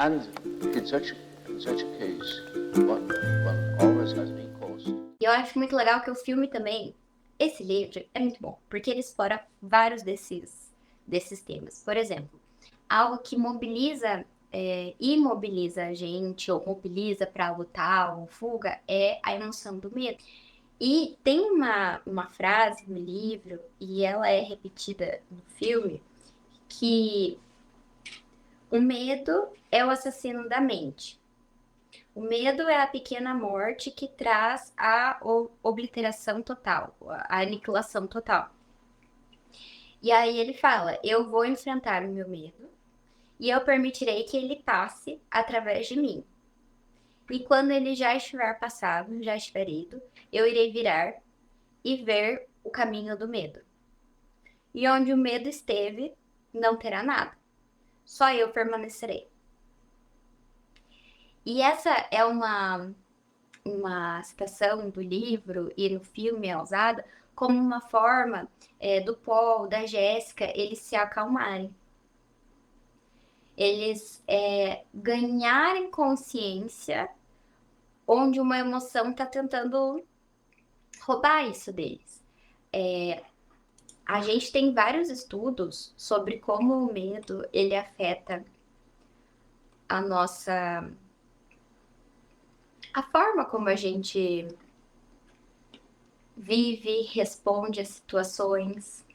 And in such a case, one always has recourse. E eu acho muito legal que o filme também, esse livro é muito bom, porque ele explora vários desses temas. Por exemplo, algo que imobiliza a gente, ou mobiliza para lutar ou fuga, é a emoção do medo. E tem uma frase no livro, e ela é repetida no filme, que o medo é o assassino da mente. O medo é a pequena morte que traz a obliteração total, a aniquilação total. E aí ele fala: eu vou enfrentar o meu medo e eu permitirei que ele passe através de mim. E quando ele já estiver passado, já estiver ido, eu irei virar e ver o caminho do medo. E onde o medo esteve, não terá nada. Só eu permanecerei. E essa é uma citação do livro e no filme é usada como uma forma do Paul, da Jéssica, eles se acalmarem. Eles ganharem consciência onde uma emoção está tentando roubar isso deles. A gente tem vários estudos sobre como o medo ele afeta a forma como a gente vive, responde a situações.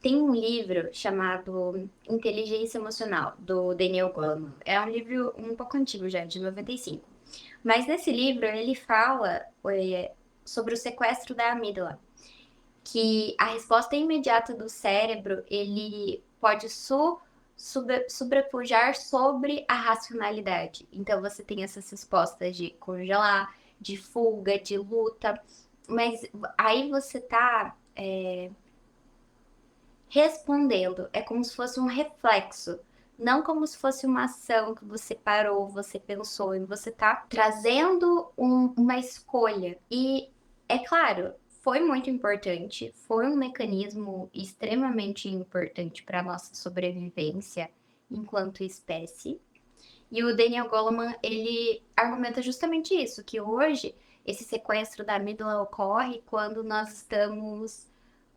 Tem um livro chamado Inteligência Emocional, do Daniel Goleman. É um livro um pouco antigo já, de 95. Mas nesse livro ele fala sobre o sequestro da amígdala, que a resposta imediata do cérebro ele pode sobrepujar sobre a racionalidade. Então você tem essas respostas de congelar, de fuga, de luta, mas aí você tá respondendo, é como se fosse um reflexo, não como se fosse uma ação que você parou, você pensou, e você tá trazendo uma escolha. E é claro, foi muito importante, foi um mecanismo extremamente importante para nossa sobrevivência enquanto espécie. E o Daniel Goleman, ele argumenta justamente isso, que hoje esse sequestro da amígdala ocorre quando nós estamos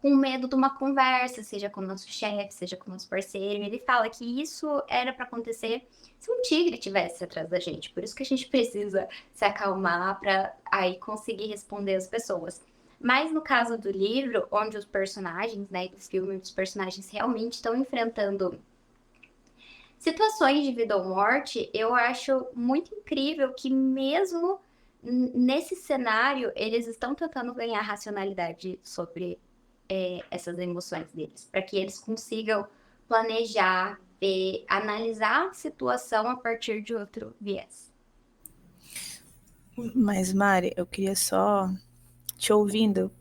com medo de uma conversa, seja com o nosso chefe, seja com o nosso parceiro. Ele fala que isso era para acontecer se um tigre tivesse atrás da gente. Por isso que a gente precisa se acalmar para aí conseguir responder as pessoas. Mas no caso do livro, onde os personagens, né, do filme, os personagens realmente estão enfrentando situações de vida ou morte, eu acho muito incrível que mesmo nesse cenário eles estão tentando ganhar racionalidade sobre essas emoções deles, para que eles consigam planejar, ver, analisar a situação a partir de outro viés. Mas, Mari, eu queria só te ouvindo.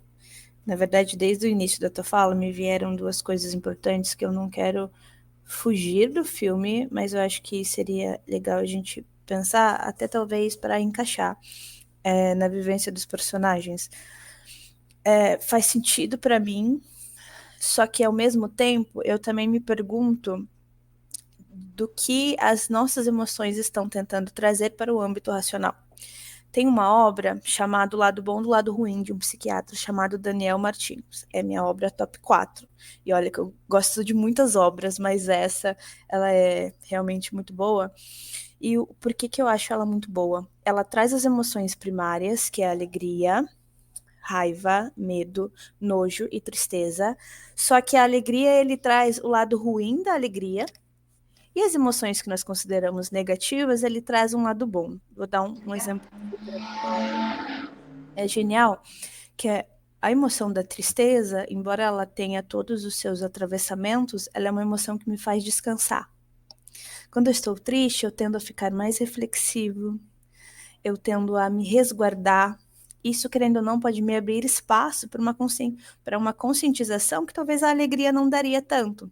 Na verdade, desde o início da tua fala, me vieram duas coisas importantes que eu não quero fugir do filme, mas eu acho que seria legal a gente pensar, até talvez para encaixar na vivência dos personagens. Faz sentido para mim, só que ao mesmo tempo eu também me pergunto do que as nossas emoções estão tentando trazer para o âmbito racional. Tem uma obra chamada O Lado Bom do Lado Ruim, de um psiquiatra chamado Daniel Martins. É minha obra top 4. E olha que eu gosto de muitas obras, mas essa, ela é realmente muito boa. E por que eu acho ela muito boa? Ela traz as emoções primárias, que é a alegria, raiva, medo, nojo e tristeza. Só que a alegria, ele traz o lado ruim da alegria, e as emoções que nós consideramos negativas, ele traz um lado bom. Vou dar um exemplo. É genial, que é a emoção da tristeza, embora ela tenha todos os seus atravessamentos, ela é uma emoção que me faz descansar. Quando eu estou triste, eu tendo a ficar mais reflexivo, eu tendo a me resguardar. Isso, querendo ou não, pode me abrir espaço para uma conscientização que talvez a alegria não daria tanto.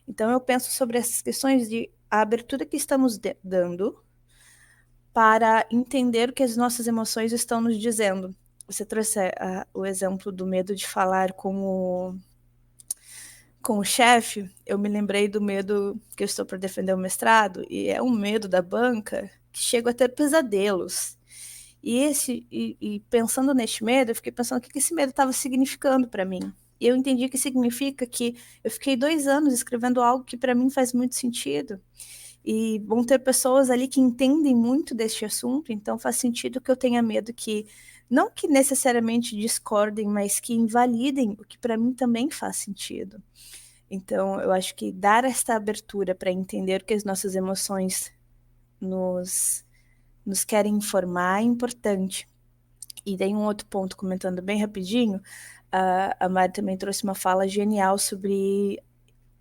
Então, eu penso sobre essas questões de a abertura que estamos dando para entender o que as nossas emoções estão nos dizendo. Você trouxe o exemplo do medo de falar com com o chefe, eu me lembrei do medo que eu estou para defender o mestrado, e é um medo da banca que chego a ter pesadelos. E pensando neste medo, eu fiquei pensando o que esse medo estava significando para mim. E eu entendi que significa que eu fiquei 2 anos escrevendo algo que para mim faz muito sentido. E vão ter pessoas ali que entendem muito deste assunto, então faz sentido que eu tenha medo que, não que necessariamente discordem, mas que invalidem o que para mim também faz sentido. Então, eu acho que dar esta abertura para entender que as nossas emoções nos querem informar é importante. E tem um outro ponto, comentando bem rapidinho, a Mari também trouxe uma fala genial sobre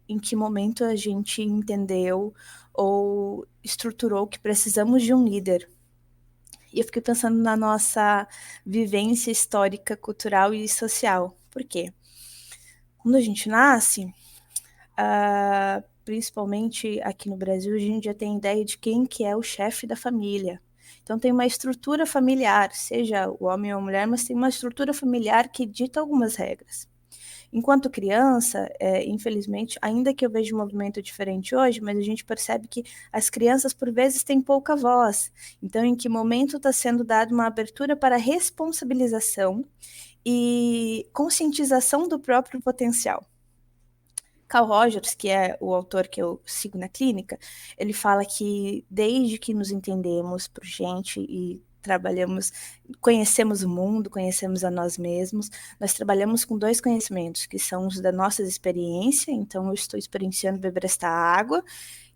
em que momento a gente entendeu ou estruturou que precisamos de um líder. E eu fiquei pensando na nossa vivência histórica, cultural e social. Por quê? Quando a gente nasce, principalmente aqui no Brasil, a gente já tem ideia de quem que é o chefe da família. Então tem uma estrutura familiar, seja o homem ou a mulher, mas tem uma estrutura familiar que dita algumas regras. Enquanto criança, infelizmente, ainda que eu veja um movimento diferente hoje, mas a gente percebe que as crianças, por vezes, têm pouca voz. Então, em que momento está sendo dada uma abertura para responsabilização e conscientização do próprio potencial? Carl Rogers, que é o autor que eu sigo na clínica, ele fala que desde que nos entendemos por gente e conhecemos o mundo, conhecemos a nós mesmos, nós trabalhamos com 2 conhecimentos, que são os da nossa experiência, então eu estou experienciando beber esta água,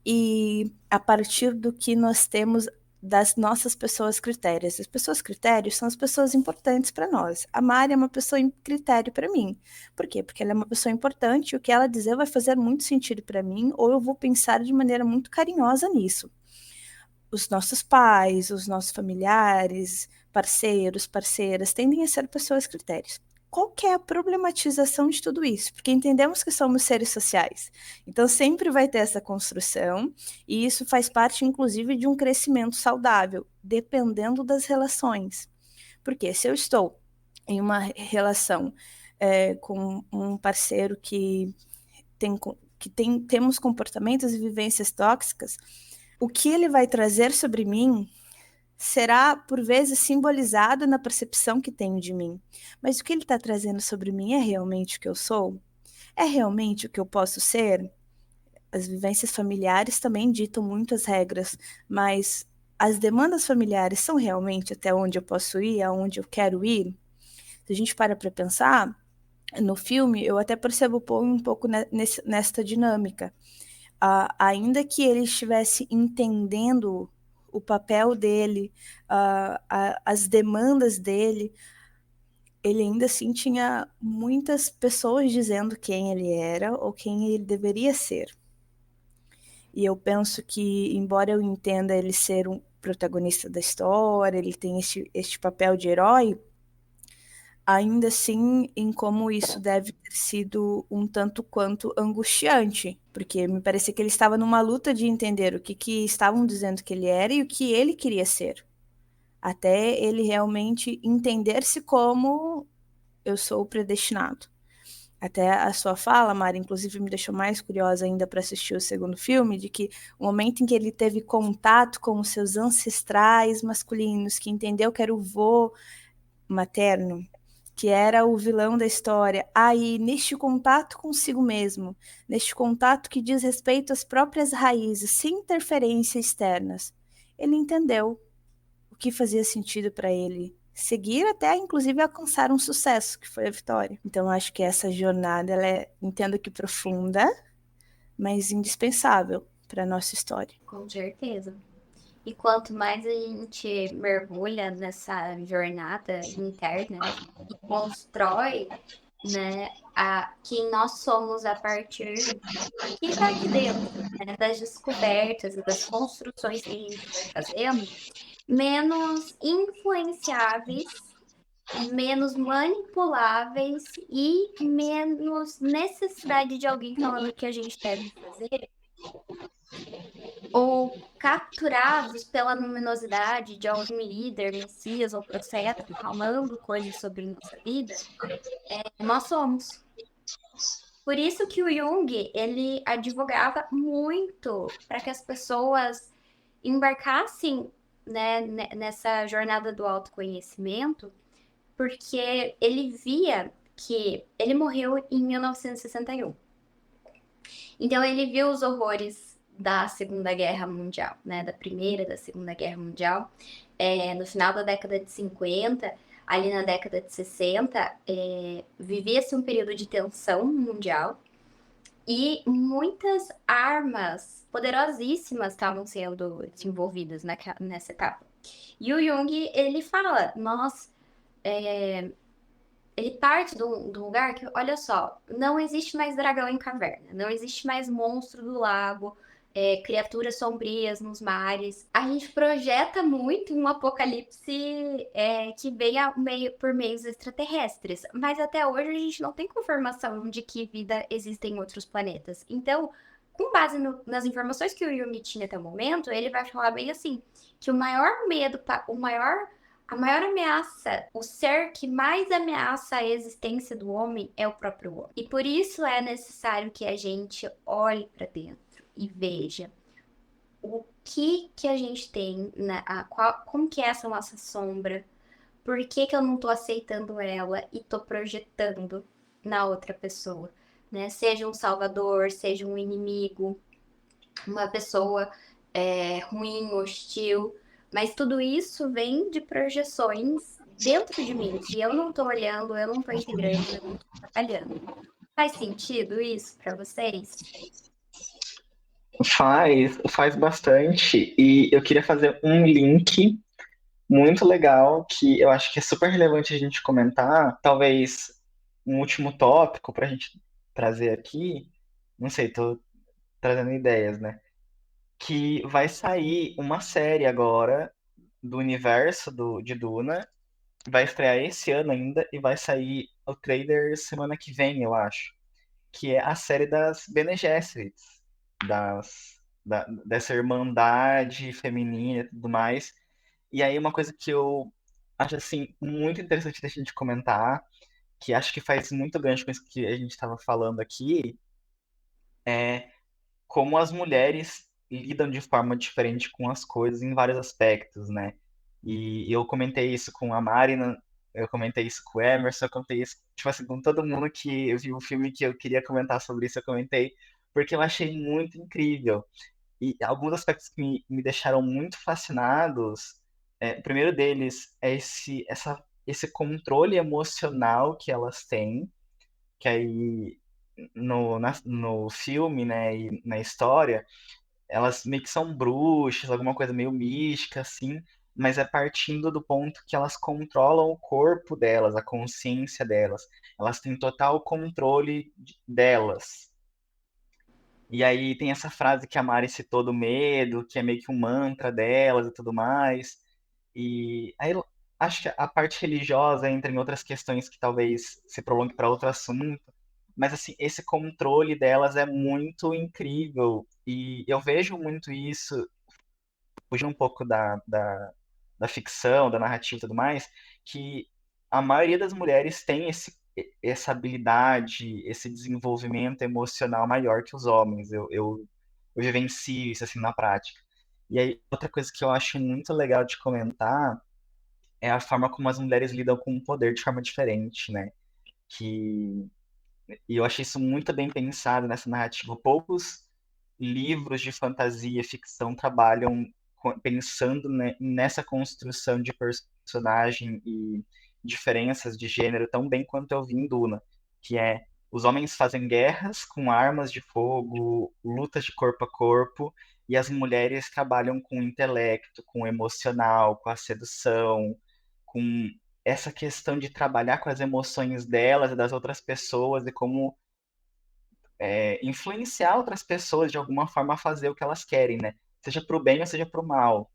e a partir do que nós temos das nossas pessoas critérias. As pessoas critérios são as pessoas importantes para nós. A Mari é uma pessoa em critério para mim. Por quê? Porque ela é uma pessoa importante e o que ela dizer vai fazer muito sentido para mim, ou eu vou pensar de maneira muito carinhosa nisso. Os nossos pais, os nossos familiares, parceiros, parceiras, tendem a ser pessoas critérios. Qual que é a problematização de tudo isso? Porque entendemos que somos seres sociais. Então, sempre vai ter essa construção, e isso faz parte, inclusive, de um crescimento saudável, dependendo das relações. Porque se eu estou em uma relação com um parceiro que temos comportamentos e vivências tóxicas, o que ele vai trazer sobre mim será, por vezes, simbolizado na percepção que tenho de mim. Mas o que ele está trazendo sobre mim é realmente o que eu sou? É realmente o que eu posso ser? As vivências familiares também ditam muitas regras, mas as demandas familiares são realmente até onde eu posso ir, aonde eu quero ir? Se a gente para pensar, no filme eu até percebo um pouco nesta dinâmica. Ainda que ele estivesse entendendo o papel dele, as demandas dele, ele ainda assim tinha muitas pessoas dizendo quem ele era ou quem ele deveria ser. E eu penso que, embora eu entenda ele ser um protagonista da história, ele tem este papel de herói, ainda assim em como isso deve ter sido um tanto quanto angustiante, porque me parecia que ele estava numa luta de entender o que estavam dizendo que ele era e o que ele queria ser, até ele realmente entender-se como eu sou predestinado. Até a sua fala, Mari, inclusive me deixou mais curiosa ainda para assistir o segundo filme, de que o momento em que ele teve contato com os seus ancestrais masculinos, que entendeu que era o vô materno, que era o vilão da história, aí neste contato consigo mesmo, neste contato que diz respeito às próprias raízes, sem interferências externas, ele entendeu o que fazia sentido para ele seguir até, inclusive, alcançar um sucesso, que foi a vitória. Então, acho que essa jornada, ela entendo que profunda, mas indispensável para a nossa história. Com certeza. E quanto mais a gente mergulha nessa jornada interna e constrói, né, quem nós somos a partir do que está aqui dentro, né, das descobertas e das construções que a gente vai fazendo, menos influenciáveis, menos manipuláveis e menos necessidade de alguém falando o que a gente deve fazer ou capturados pela luminosidade de algum líder, messias ou profeta falando coisas sobre nossa vida, nós somos. Por isso que o Jung, ele advogava muito para que as pessoas embarcassem, né, nessa jornada do autoconhecimento, porque ele via que ele morreu em 1961. Então ele viu os horrores da Segunda Guerra Mundial, né, da Primeira e da Segunda Guerra Mundial, no final da década de 50, ali na década de 60, vivia-se um período de tensão mundial e muitas armas poderosíssimas estavam sendo desenvolvidas nessa etapa. E o Jung, ele fala, ele parte de um lugar que, olha só, não existe mais dragão em caverna, não existe mais monstro do lago, criaturas sombrias nos mares. A gente projeta muito em um apocalipse que venha por meios extraterrestres, mas até hoje a gente não tem confirmação de que vida existe em outros planetas. Então, com base nas informações que o Jung tinha até o momento, ele vai falar bem assim, que o maior medo, a maior ameaça, o ser que mais ameaça a existência do homem é o próprio homem. E por isso é necessário que a gente olhe para dentro e veja o que a gente tem, como que é essa nossa sombra, por que eu não tô aceitando ela e tô projetando na outra pessoa, né? Seja um salvador, seja um inimigo, uma pessoa ruim, hostil, mas tudo isso vem de projeções dentro de mim, que eu não tô olhando, eu não tô integrando, eu não tô trabalhando. Faz sentido isso para vocês? Faz bastante. E eu queria fazer um link muito legal que eu acho que é super relevante a gente comentar. Talvez um último tópico para a gente trazer aqui. Não sei, tô trazendo ideias, né? Que vai sair uma série agora do universo de Duna. Vai estrear esse ano ainda e vai sair o trailer semana que vem, eu acho. Que é a série das Bene Gesserits, dessa irmandade feminina e tudo mais. E aí uma coisa que eu acho assim muito interessante da gente comentar, que acho que faz muito gancho com isso que a gente estava falando aqui, é como as mulheres lidam de forma diferente com as coisas em vários aspectos, né? E eu comentei isso com a Marina, eu comentei isso com o Emerson, eu comentei isso, tipo assim, com todo mundo que viu o filme que eu queria comentar sobre isso, eu comentei, porque eu achei muito incrível. E alguns aspectos que me deixaram muito fascinados, o primeiro deles é esse controle emocional que elas têm, que aí no filme, né, e na história, elas meio que são bruxas, alguma coisa meio mística, assim, mas é partindo do ponto que elas controlam o corpo delas, a consciência delas. Elas têm total controle delas. E aí tem essa frase que a Mari citou do medo, que é meio que um mantra delas e tudo mais. E aí eu acho que a parte religiosa entra em outras questões que talvez se prolongue para outro assunto. Mas assim, esse controle delas é muito incrível. E eu vejo muito isso, fugindo um pouco da ficção, da narrativa e tudo mais, que a maioria das mulheres tem essa habilidade, esse desenvolvimento emocional maior que os homens. Eu vivencio isso assim na prática. E aí, outra coisa que eu acho muito legal de comentar é a forma como as mulheres lidam com o poder de forma diferente, né? Que e eu achei isso muito bem pensado nessa narrativa. Poucos livros de fantasia e ficção trabalham pensando, né, nessa construção de personagem e diferenças de gênero tão bem quanto eu vi em Duna, que é os homens fazem guerras com armas de fogo, lutas de corpo a corpo, e as mulheres trabalham com o intelecto, com o emocional, com a sedução, com essa questão de trabalhar com as emoções delas e das outras pessoas e como influenciar outras pessoas de alguma forma a fazer o que elas querem, né? Seja para o bem ou seja para o mal.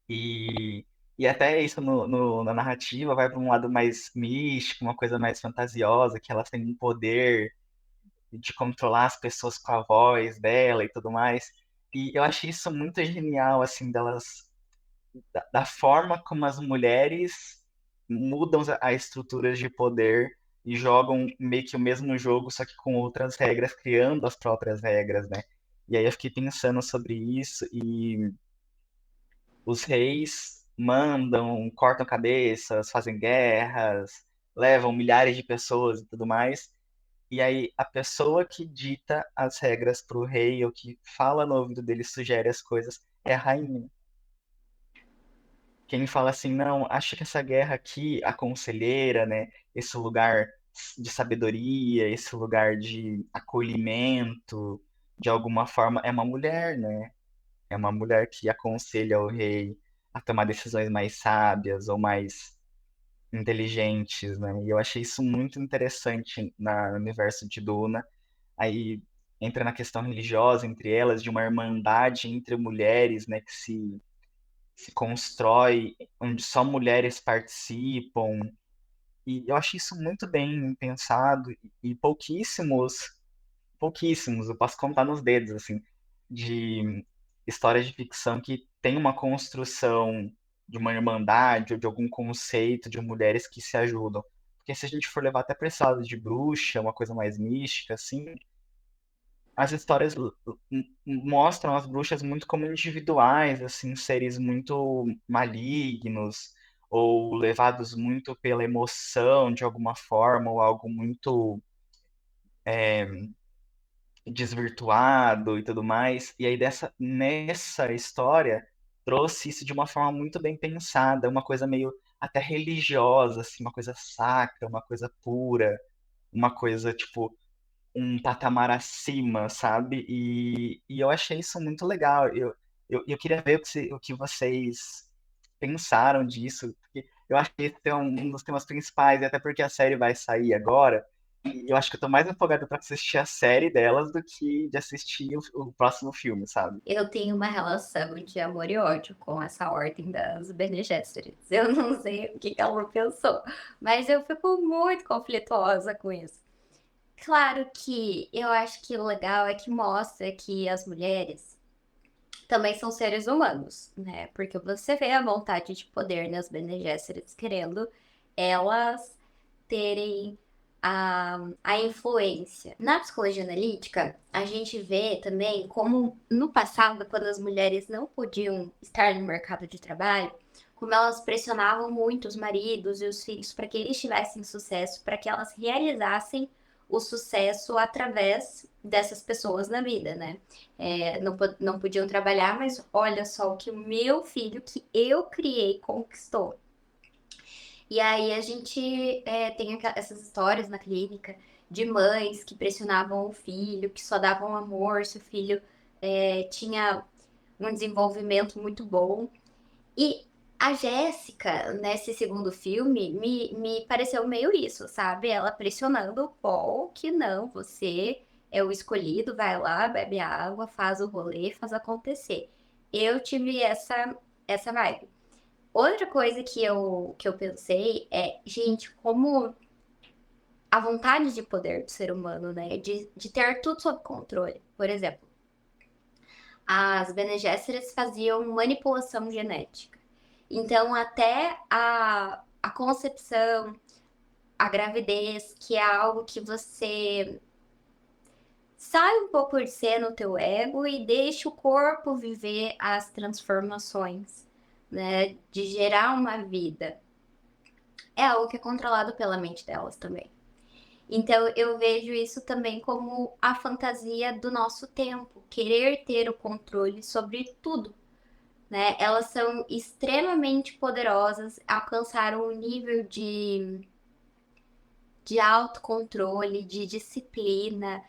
E até isso na narrativa vai para um lado mais místico, uma coisa mais fantasiosa, que elas têm um poder de controlar as pessoas com a voz dela e tudo mais. E eu achei isso muito genial, assim, da forma como as mulheres mudam as estruturas de poder e jogam meio que o mesmo jogo, só que com outras regras, criando as próprias regras, né? E aí eu fiquei pensando sobre isso e os reis mandam, cortam cabeças, fazem guerras, levam milhares de pessoas e tudo mais. E aí a pessoa que dita as regras pro rei, ou que fala no ouvido dele, sugere as coisas, é a rainha. Quem fala assim, não, acho que essa guerra aqui, a conselheira, né, esse lugar de sabedoria, esse lugar de acolhimento, de alguma forma, é uma mulher, né? É uma mulher que aconselha o rei a tomar decisões mais sábias ou mais inteligentes, né? E eu achei isso muito interessante no universo de Duna. Aí entra na questão religiosa entre elas, de uma irmandade entre mulheres, né, que se constrói, onde só mulheres participam. E eu achei isso muito bem pensado e pouquíssimos, eu posso contar nos dedos, assim, de histórias de ficção que tem uma construção de uma irmandade ou de algum conceito de mulheres que se ajudam. Porque se a gente for levar até para esse lado de bruxa, uma coisa mais mística, assim, as histórias mostram as bruxas muito como individuais, assim, seres muito malignos ou levados muito pela emoção de alguma forma ou algo muito desvirtuado e tudo mais. E aí nessa história trouxe isso de uma forma muito bem pensada, uma coisa meio até religiosa, assim, uma coisa sacra, uma coisa pura, uma coisa tipo um patamar acima, sabe? E eu achei isso muito legal. Eu queria ver o que vocês pensaram disso, porque eu acho que esse é um dos temas principais, e até porque a série vai sair agora, e eu acho que eu tô mais empolgado para assistir a série delas do que de assistir o próximo filme, sabe? Eu tenho uma relação de amor e ódio com essa ordem das Bene Gesserit. Eu não sei o que ela pensou, mas eu fico muito conflituosa com isso. Claro que eu acho que o legal é que mostra que as mulheres também são seres humanos, né? Porque você vê a vontade de poder nas Bene Gesserits querendo elas terem a influência. Na psicologia analítica, a gente vê também como no passado, quando as mulheres não podiam estar no mercado de trabalho, como elas pressionavam muito os maridos e os filhos para que eles tivessem sucesso, para que elas realizassem o sucesso através dessas pessoas na vida, né? Não podiam trabalhar, mas olha só o que o meu filho, que eu criei, conquistou. E aí a gente tem essas histórias na clínica de mães que pressionavam o filho, que só davam amor se o filho tinha um desenvolvimento muito bom. E a Jéssica, nesse segundo filme, me pareceu meio isso, sabe? Ela pressionando o Paul que não, você é o escolhido, vai lá, bebe água, faz o rolê, faz acontecer. Eu tive essa vibe. Outra coisa que eu pensei é, gente, como a vontade de poder do ser humano, né? De ter tudo sob controle. Por exemplo, as Bene Gesserits faziam manipulação genética. Então, até a concepção, a gravidez, que é algo que você sai um pouco de ser no teu ego e deixa o corpo viver as transformações, né? De gerar uma vida. É algo que é controlado pela mente delas também. Então eu vejo isso também como a fantasia do nosso tempo, querer ter o controle sobre tudo, né? Elas são extremamente poderosas, alcançaram um nível de autocontrole, de disciplina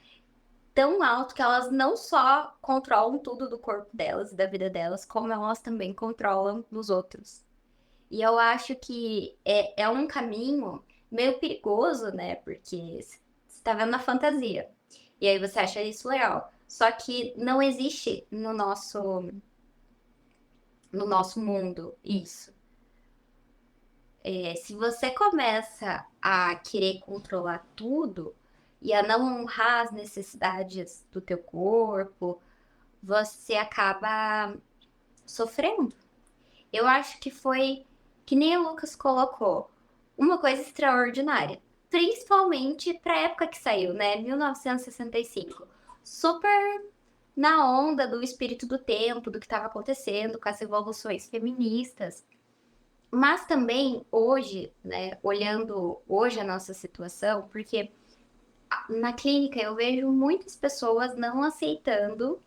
tão alto que elas não só controlam tudo do corpo delas e da vida delas, como elas também controlam dos outros. E eu acho que é um caminho meio perigoso, né? Porque você tá vendo na fantasia. E aí você acha isso legal. Só que não existe no nosso mundo isso. Se você começa a querer controlar tudo e a não honrar as necessidades do teu corpo, você acaba sofrendo. Eu acho que foi que nem o Lucas colocou, uma coisa extraordinária. principalmente pra época que saiu, né? 1965. Super na onda do espírito do tempo, do que estava acontecendo com as revoluções feministas. Mas também hoje, né, olhando hoje a nossa situação, porque na clínica eu vejo muitas pessoas não aceitando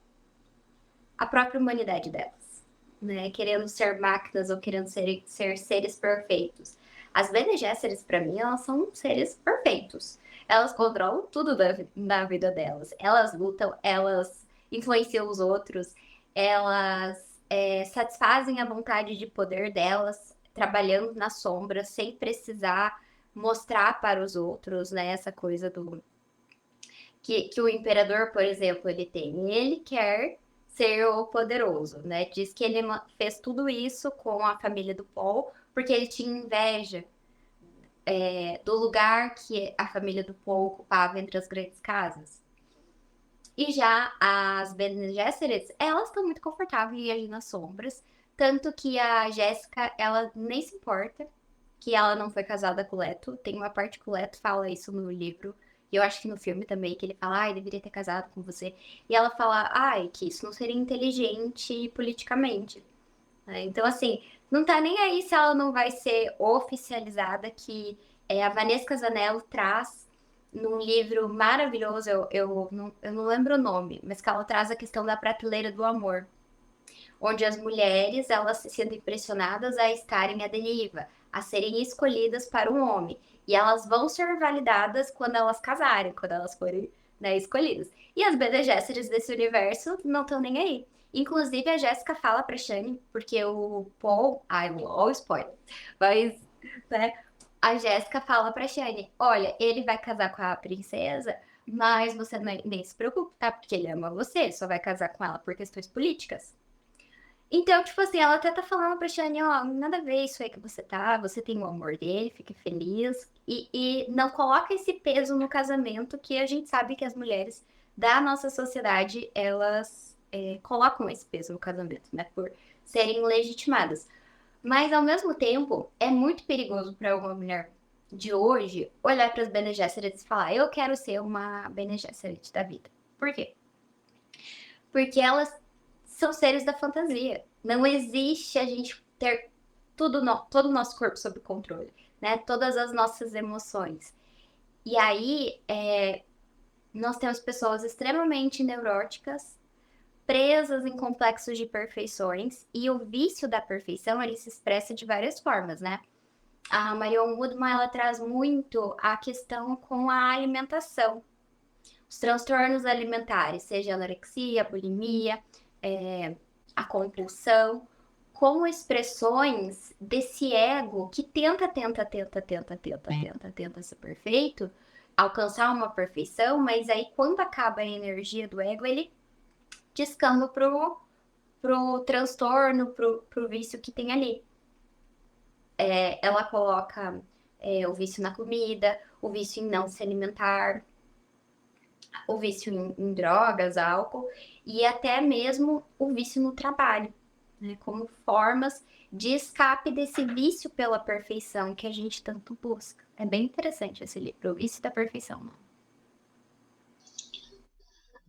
a própria humanidade delas, né? Querendo ser máquinas ou querendo ser seres perfeitos. As Bene Gesserit, para mim, elas são seres perfeitos. Elas controlam tudo na vida delas. Elas lutam, elas influenciam os outros, elas satisfazem a vontade de poder delas, trabalhando na sombra, sem precisar mostrar para os outros, né? Essa coisa do que o imperador, por exemplo, ele tem. Ele quer ser o poderoso, né? Diz que ele fez tudo isso com a família do Paul porque ele tinha inveja do lugar que a família do Paul ocupava entre as grandes casas. E já as Bene Gesserit, elas estão muito confortáveis ali nas sombras, tanto que a Jéssica, ela nem se importa que ela não foi casada com o Leto. Tem uma parte que o Leto fala isso no livro, e eu acho que no filme também, que ele fala, ai, deveria ter casado com você. E ela fala, ai, que isso não seria inteligente politicamente. Né? Então, assim, não tá nem aí se ela não vai ser oficializada, que a Vanessa Casanello traz num livro maravilhoso, eu não lembro o nome, mas que ela traz a questão da prateleira do amor, onde as mulheres elas se sentem pressionadas a estarem à deriva, a serem escolhidas para um homem. E elas vão ser validadas quando elas casarem, quando elas forem, né, escolhidas. E as Bene Gesserit desse universo não estão nem aí. Inclusive, a Jéssica fala pra Shani, porque o Paul... Ai, ó, o spoiler. Mas, né, a Jéssica fala pra Shani, olha, ele vai casar com a princesa, mas você nem se preocupe, tá? Porque ele ama você, ele só vai casar com ela por questões políticas. Então, tipo assim, ela até tá falando pra Shani, ó, nada a ver isso aí que você tem o amor dele, fique feliz. E não coloca esse peso no casamento que a gente sabe que as mulheres da nossa sociedade, elas colocam esse peso no casamento, né? Por serem legitimadas. Mas, ao mesmo tempo, é muito perigoso pra uma mulher de hoje olhar pras Bene Gesserit e falar, eu quero ser uma Bene Gesserit da vida. Por quê? Porque elas são seres da fantasia. Não existe a gente ter todo o nosso corpo sob controle, né? Todas as nossas emoções. E aí, nós temos pessoas extremamente neuróticas, presas em complexos de perfeições, e o vício da perfeição, ele se expressa de várias formas, né? A Marion Woodman, ela traz muito a questão com a alimentação. Os transtornos alimentares, seja anorexia, bulimia, a compulsão, como expressões desse ego que tenta ser perfeito, alcançar uma perfeição, mas aí quando acaba a energia do ego, ele descamba pro transtorno, pro vício que tem ali. Ela coloca o vício na comida, o vício em não se alimentar, o vício em drogas, álcool e até mesmo o vício no trabalho, né? Como formas de escape desse vício pela perfeição que a gente tanto busca. É bem interessante esse livro, O Vício da Perfeição.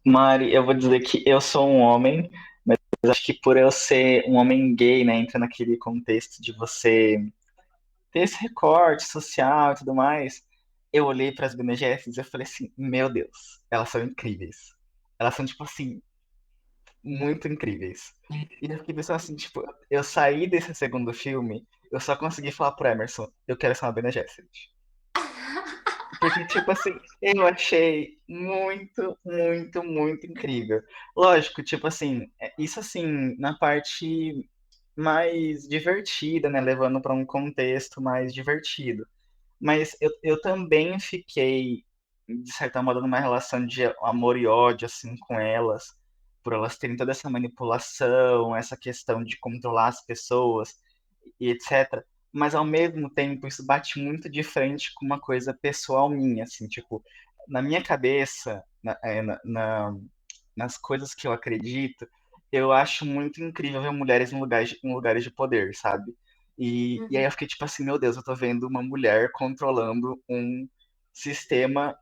Mari, eu vou dizer que eu sou um homem, mas acho que por eu ser um homem gay, né, entra naquele contexto de você ter esse recorte social e tudo mais, eu olhei para as Bene Gesserit e eu falei assim, meu Deus, elas são incríveis. Elas são, tipo assim, muito incríveis. E eu fiquei pensando assim, tipo, eu saí desse segundo filme, eu só consegui falar pro Emerson, eu quero ser uma Bene Gesserit. Porque, tipo assim, eu achei muito, muito, muito incrível. Lógico, tipo assim, isso assim, na parte mais divertida, né? Levando para um contexto mais divertido. Mas eu também fiquei, de certa modo, numa relação de amor e ódio, assim, com elas, por elas terem toda essa manipulação, essa questão de controlar as pessoas e etc. Mas, ao mesmo tempo, isso bate muito de frente com uma coisa pessoal minha, assim, tipo, na minha cabeça, nas coisas que eu acredito, eu acho muito incrível ver mulheres em lugares de poder, sabe? E aí eu Uhum. fiquei tipo assim, meu Deus, eu tô vendo uma mulher controlando um sistema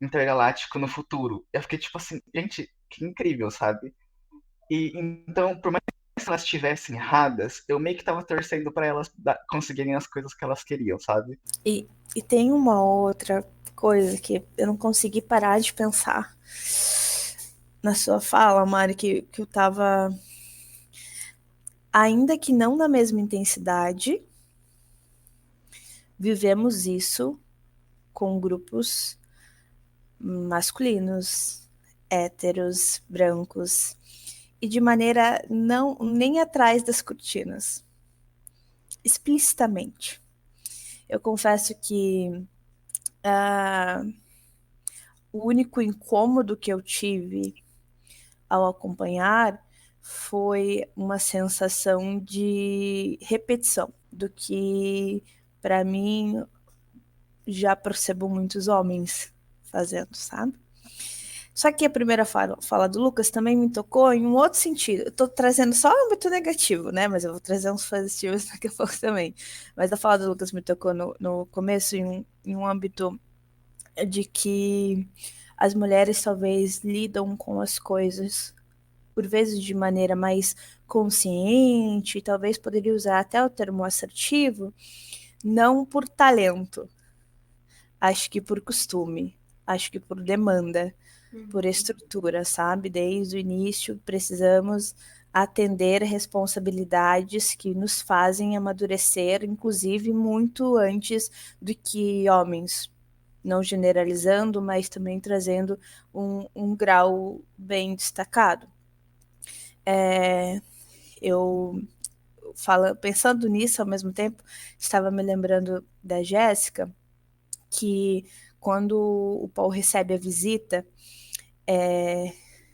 intergaláctico no futuro. Eu fiquei tipo assim, gente, que incrível, sabe? E então, por mais que elas estivessem erradas, eu meio que tava torcendo pra elas conseguirem as coisas que elas queriam, sabe? E tem uma outra coisa que eu não consegui parar de pensar na sua fala, Mari, que eu tava. Ainda que não na mesma intensidade, vivemos isso com grupos masculinos, héteros, brancos, e de maneira não nem atrás das cortinas, explicitamente. Eu confesso que o único incômodo que eu tive ao acompanhar foi uma sensação de repetição do que, para mim, já percebo muitos homens fazendo, sabe? Só que a primeira fala do Lucas também me tocou em um outro sentido. Eu tô trazendo só um âmbito negativo, né? Mas eu vou trazer uns positivos daqui a pouco também. Mas a fala do Lucas me tocou no começo em um âmbito de que as mulheres talvez lidam com as coisas por vezes de maneira mais consciente, talvez poderia usar até o termo assertivo, não por talento, acho que por costume, acho que por demanda, por estrutura, sabe? Desde o início precisamos atender responsabilidades que nos fazem amadurecer, inclusive muito antes do que homens. Não generalizando, mas também trazendo um grau bem destacado. Eu pensando nisso ao mesmo tempo, estava me lembrando da Jéssica, que quando o Paul recebe a visita,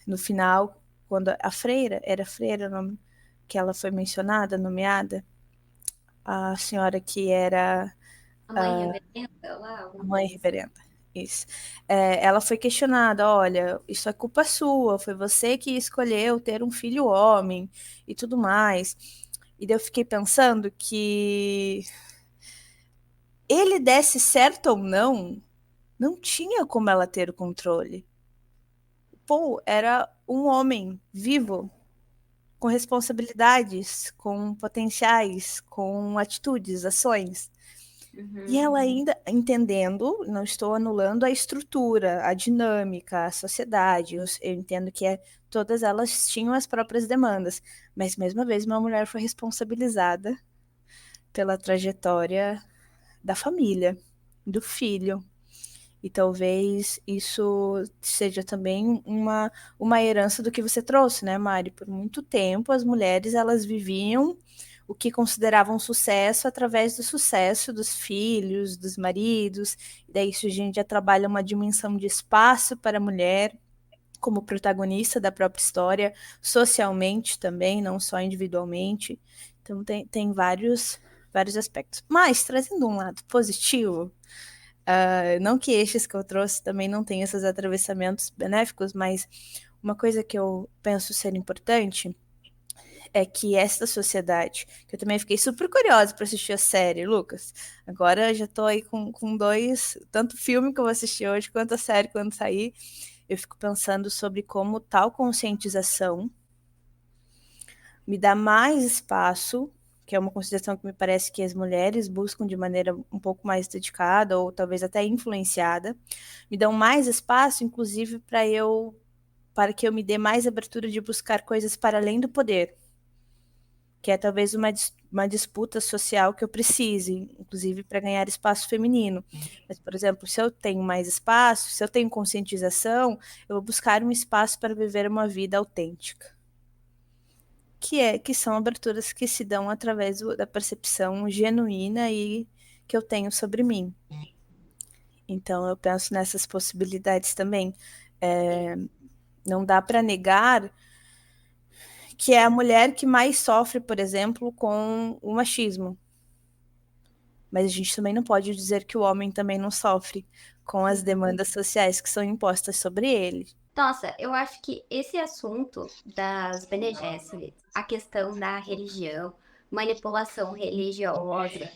no final, quando a freira, era freira o nome que ela foi mencionada, nomeada, a senhora que era A mãe reverenda lá, a mãe reverenda, isso. Ela foi questionada, olha, isso é culpa sua, foi você que escolheu ter um filho homem e tudo mais. E daí eu fiquei pensando que ele desse certo ou não, não tinha como ela ter o controle. Paul era um homem vivo, com responsabilidades, com potenciais, com atitudes, ações. E ela ainda entendendo, não estou anulando a estrutura, a dinâmica, a sociedade. Eu entendo que todas elas tinham as próprias demandas, mas mais uma vez uma mulher foi responsabilizada pela trajetória da família, do filho. E talvez isso seja também uma herança do que você trouxe, né, Mari? Por muito tempo, as mulheres elas viviam o que consideravam sucesso através do sucesso dos filhos, dos maridos. E daí isso a gente já trabalha uma dimensão de espaço para a mulher como protagonista da própria história, socialmente também, não só individualmente. Então tem vários aspectos. Mas, trazendo um lado positivo, não que estes que eu trouxe também não tenham esses atravessamentos benéficos, mas uma coisa que eu penso ser importante é que esta sociedade, que eu também fiquei super curiosa para assistir a série, Lucas. Agora já tô aí com dois, tanto filme que eu vou assistir hoje, quanto a série quando sair. Eu fico pensando sobre como tal conscientização me dá mais espaço, que é uma consideração que me parece que as mulheres buscam de maneira um pouco mais dedicada ou talvez até influenciada, me dão mais espaço, inclusive, para que eu me dê mais abertura de buscar coisas para além do poder, que é talvez uma disputa social que eu precise, inclusive para ganhar espaço feminino. Mas, por exemplo, se eu tenho mais espaço, se eu tenho conscientização, eu vou buscar um espaço para viver uma vida autêntica. Que são aberturas que se dão através da percepção genuína e que eu tenho sobre mim. Então eu penso nessas possibilidades também. Não dá para negar que é a mulher que mais sofre, por exemplo, com o machismo. Mas a gente também não pode dizer que o homem também não sofre com as demandas sociais que são impostas sobre ele. Nossa, eu acho que esse assunto das Bene Gesserit, a questão da religião, manipulação religiosa,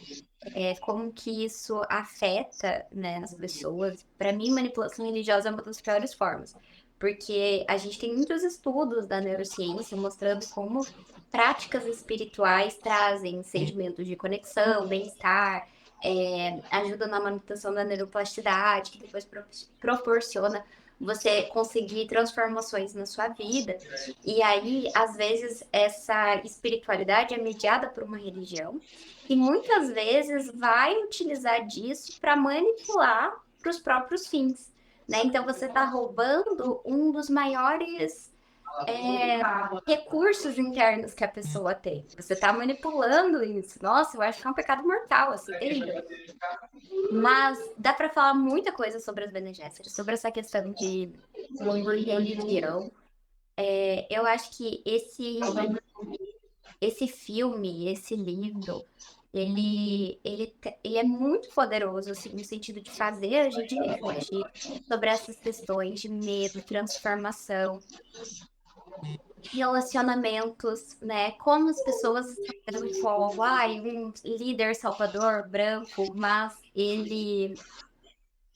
como que isso afeta, né, as pessoas. Para mim, manipulação religiosa é uma das piores formas, porque a gente tem muitos estudos da neurociência mostrando como práticas espirituais trazem sentimentos de conexão, bem-estar, ajuda na manutenção da neuroplasticidade, que depois proporciona você conseguir transformações na sua vida. E aí, às vezes, essa espiritualidade é mediada por uma religião e muitas vezes vai utilizar disso para manipular para os próprios fins, né? Então você está roubando um dos maiores recursos internos que a pessoa tem. Você está manipulando isso. Nossa, eu acho que é um pecado mortal, assim, terrível. Mas dá para falar muita coisa sobre as Bene Gesserit, sobre essa questão de religião. Eu acho que esse filme, esse livro, ele é muito poderoso, assim, no sentido de fazer a gente refletir sobre essas questões de medo, transformação, relacionamentos, né? Como as pessoas estão vendo como, um líder salvador branco, mas ele,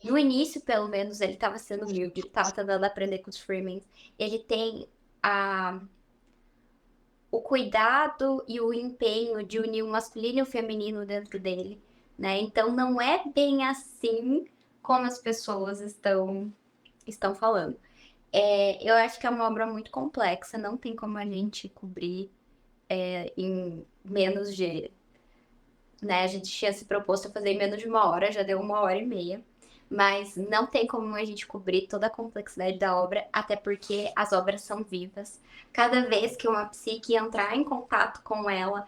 no início, pelo menos, ele estava sendo humilde, ele estava tentando aprender com os Freemans. Ele tem a o cuidado e o empenho de unir o masculino e o feminino dentro dele, né? Então não é bem assim como as pessoas estão falando. Eu acho que é uma obra muito complexa, não tem como a gente cobrir em menos de, né? A gente tinha se proposto a fazer em menos de uma hora, já deu 1 hora e meia. Mas não tem como a gente cobrir toda a complexidade da obra, até porque as obras são vivas. Cada vez que uma psique entrar em contato com ela,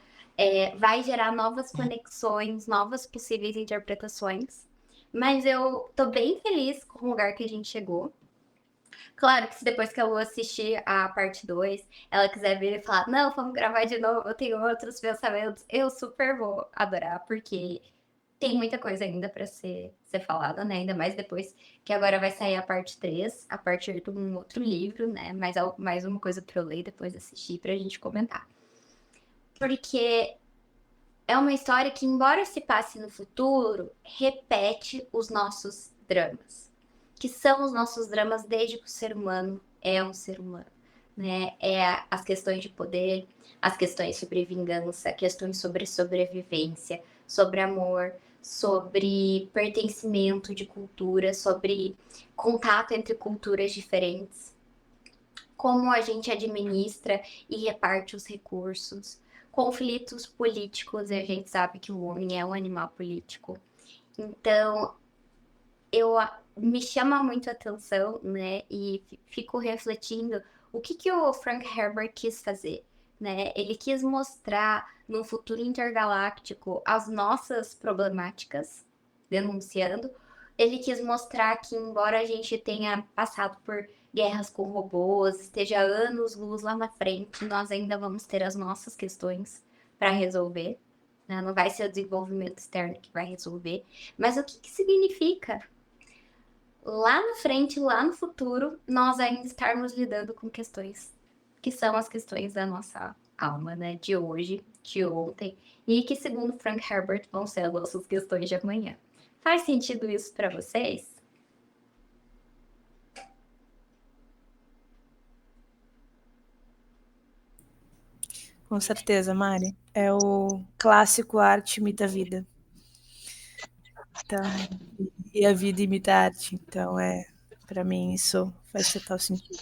vai gerar novas conexões, novas possíveis interpretações. Mas eu tô bem feliz com o lugar que a gente chegou. Claro que se depois que a Lu assistir a parte 2, ela quiser vir e falar, não, vamos gravar de novo, eu tenho outros pensamentos, eu super vou adorar, porque tem muita coisa ainda para ser falada, né? Ainda mais depois que agora vai sair a parte 3, a partir de um outro livro, né? Mais uma coisa para eu ler e depois assistir pra gente comentar. Porque é uma história que, embora se passe no futuro, repete os nossos dramas. Que são os nossos dramas desde que o ser humano é um ser humano. Né? As questões de poder, as questões sobre vingança, questões sobre sobrevivência, sobre amor, sobre pertencimento de cultura, sobre contato entre culturas diferentes, como a gente administra e reparte os recursos, conflitos políticos, e a gente sabe que o homem é um animal político. Então, me chama muito a atenção, né? E fico refletindo o que o Frank Herbert quis fazer, né? Ele quis mostrar num futuro intergaláctico as nossas problemáticas, denunciando. Ele quis mostrar que, embora a gente tenha passado por guerras com robôs, esteja anos-luz lá na frente, nós ainda vamos ter as nossas questões para resolver. Né? Não vai ser o desenvolvimento externo que vai resolver. Mas o que significa lá na frente, lá no futuro, nós ainda estarmos lidando com questões que são as questões da nossa alma, né? De hoje, de ontem, e que, segundo Frank Herbert, vão ser as nossas questões de amanhã. Faz sentido isso para vocês? Com certeza, Mari. É o clássico arte imita a vida. Então, e a vida imita a arte. Então, para mim, isso faz total sentido.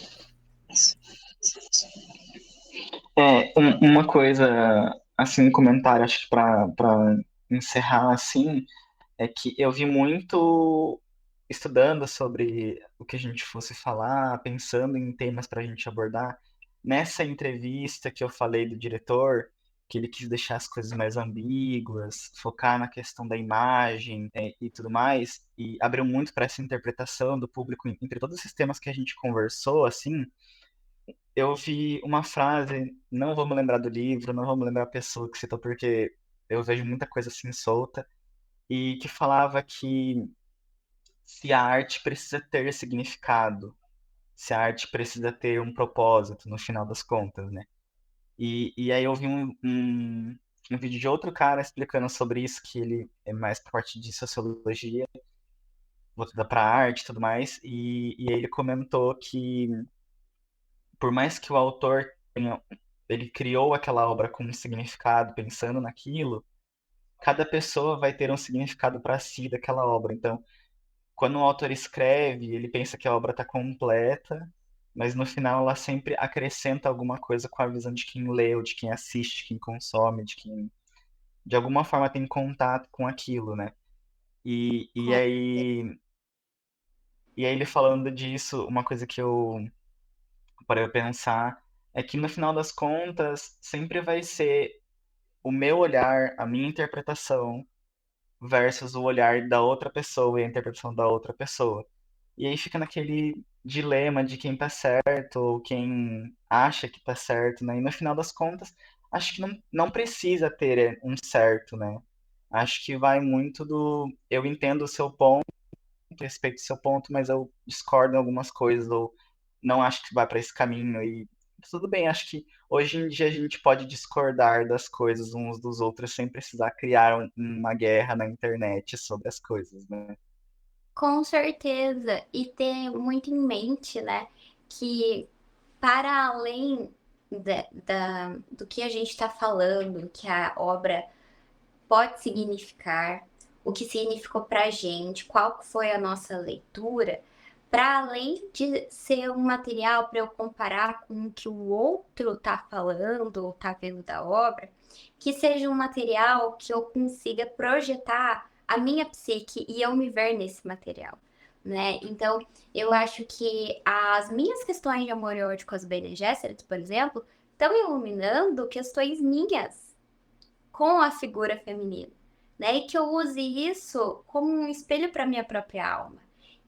Uma coisa, assim, um comentário, acho que para encerrar, assim, é que eu vi muito estudando sobre o que a gente fosse falar, pensando em temas para a gente abordar. Nessa entrevista que eu falei do diretor, que ele quis deixar as coisas mais ambíguas, focar na questão da imagem, e tudo mais, e abriu muito para essa interpretação do público entre todos esses temas que a gente conversou, assim. Eu vi uma frase, não vou me lembrar do livro, não vou me lembrar a pessoa que citou, porque eu vejo muita coisa assim solta, e que falava que se a arte precisa ter significado, se a arte precisa ter um propósito no final das contas, né? E aí eu vi um vídeo de outro cara explicando sobre isso, que ele é mais pra parte de sociologia, voltada pra arte e tudo mais, e aí ele comentou que por mais que o autor ele criou aquela obra com um significado, pensando naquilo, cada pessoa vai ter um significado para si daquela obra. Então, quando o autor escreve, ele pensa que a obra está completa, mas no final ela sempre acrescenta alguma coisa com a visão de quem leu, de quem assiste, de quem consome, de quem de alguma forma tem contato com aquilo, né? E, e Com- aí, e aí ele falando disso, uma coisa que eu parei a pensar é que no final das contas sempre vai ser o meu olhar, a minha interpretação versus o olhar da outra pessoa e a interpretação da outra pessoa. E aí fica naquele dilema de quem tá certo ou quem acha que tá certo, né? E no final das contas, acho que não precisa ter um certo, né? Acho que vai muito do. Eu entendo o seu ponto, respeito o seu ponto, mas eu discordo em algumas coisas, ou não acho que vai para esse caminho. E tudo bem, acho que hoje em dia a gente pode discordar das coisas uns dos outros sem precisar criar uma guerra na internet sobre as coisas, né? Com certeza. E ter muito em mente, né, que para além do que a gente está falando, que a obra pode significar, o que significou para a gente, qual foi a nossa leitura, para além de ser um material para eu comparar com o que o outro está falando ou está vendo da obra, que seja um material que eu consiga projetar a minha psique e eu me ver nesse material. Né? Então, eu acho que as minhas questões de amor e ódio com as Bene Gesserit, por exemplo, estão iluminando questões minhas com a figura feminina, né? E que eu use isso como um espelho para minha própria alma.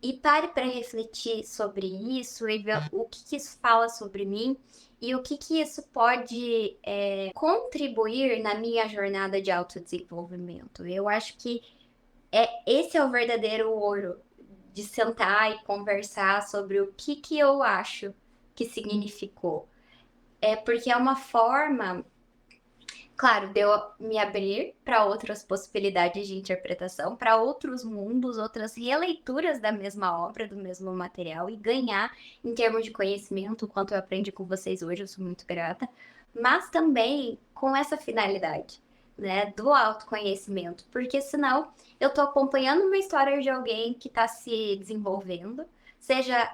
E pare para refletir sobre isso e ver o que isso fala sobre mim e o que isso pode contribuir na minha jornada de autodesenvolvimento. Eu acho que esse é o verdadeiro ouro de sentar e conversar sobre o que eu acho que significou. É porque é uma forma, claro, de eu me abrir para outras possibilidades de interpretação, para outros mundos, outras releituras da mesma obra, do mesmo material e ganhar em termos de conhecimento, o quanto eu aprendi com vocês hoje, eu sou muito grata, mas também com essa finalidade, né, do autoconhecimento, porque senão eu tô acompanhando uma história de alguém que está se desenvolvendo, seja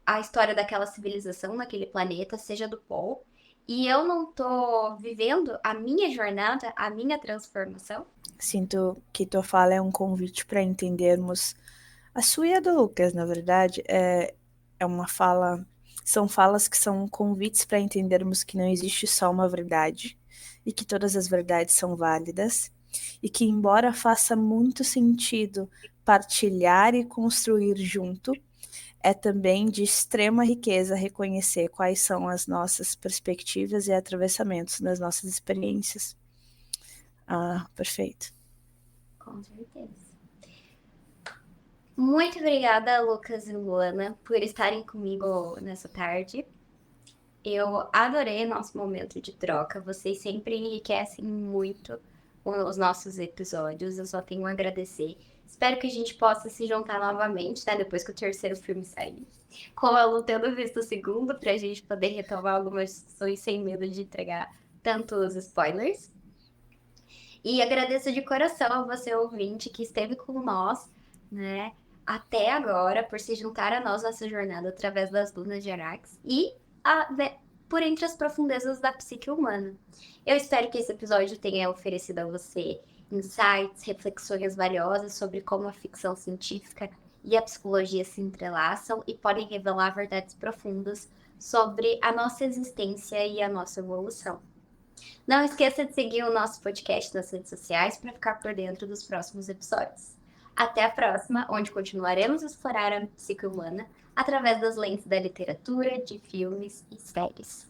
a história daquela civilização naquele planeta, seja do Paul, e eu não tô vivendo a minha jornada, a minha transformação. Sinto que tua fala é um convite para entendermos a sua e a do Lucas, na verdade, é uma fala, são falas que são convites para entendermos que não existe só uma verdade e que todas as verdades são válidas e que, embora faça muito sentido partilhar e construir junto, é também de extrema riqueza reconhecer quais são as nossas perspectivas e atravessamentos nas nossas experiências. Ah, perfeito. Com certeza. Muito obrigada, Lucas e Luana, por estarem comigo nessa tarde. Eu adorei nosso momento de troca. Vocês sempre enriquecem muito os nossos episódios. Eu só tenho a agradecer. Espero que a gente possa se juntar novamente, né? Depois que o terceiro filme sair. Com a Lu tendo visto o segundo, pra gente poder retomar algumas discussões sem medo de entregar tantos spoilers. E agradeço de coração a você, ouvinte, que esteve com nós, né, até agora, por se juntar a nós nessa jornada através das dunas de Arax e por entre as profundezas da psique humana. Eu espero que esse episódio tenha oferecido a você insights, reflexões valiosas sobre como a ficção científica e a psicologia se entrelaçam e podem revelar verdades profundas sobre a nossa existência e a nossa evolução. Não esqueça de seguir o nosso podcast nas redes sociais para ficar por dentro dos próximos episódios. Até a próxima, onde continuaremos a explorar a psique humana através das lentes da literatura, de filmes e séries.